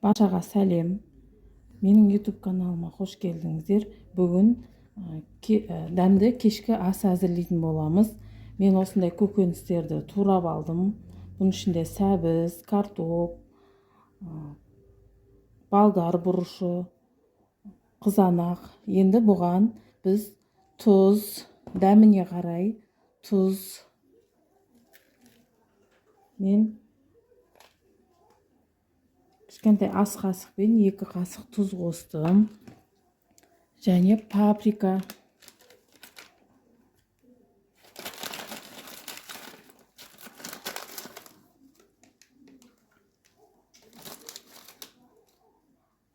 Barшаға сәлем. Менің YouTube каналыма қош келдіңіздер. Бүгін дәмді кешкі ас әзірлейтін боламыз. Мен осындай көкөністерді турап алдым. Бұның ішінде сәбіз, картоп, болгар бұрышы, қызанақ. Енді бұған біз тұз, дәміне қарай тұз мен кішкентай ас қасықпен 2 қасық тұз қостым. Және паприка.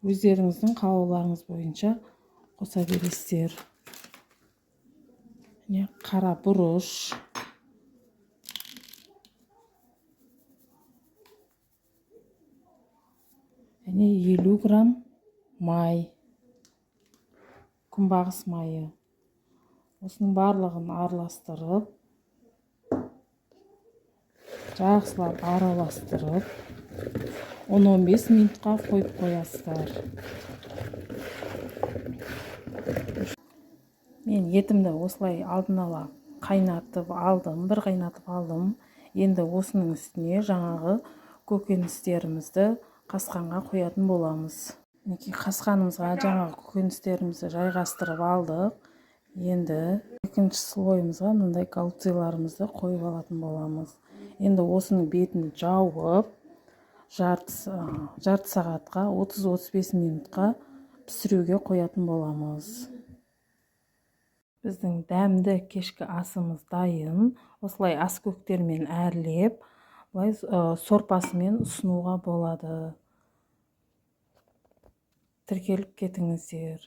Өздеріңіздің қалауларыңыз бойынша қоса бересіздер. Және қара бұрыш. Және 50 грамм май. Күнбағыс майы. Осының барлығын араластырып, жақсылап араластырып, 10-15 минутқа қойып қоясыздар. Мен етімді осылай алдын ала қайнатып алдым, бір қайнатып алдым. Енді осының үстіне жаңағы көкөністерімізді қасқанға қоятын боламыз. Қасқанымызға жаңағы көкөністерімізді жайғастырып алдық. Енді екінші слойымызға мындай голубцайларымызды қойып алатын боламыз. Енді осының бетін жауып, жарты сағатқа 30-35 минутқа пісіруге қоятын боламыз. Біздің дәмді кешкі асымыз дайын. Осылай ас көктермен әрлеп, сорпасымен ұсынуға болады. Тіркеліп кетіңіздер.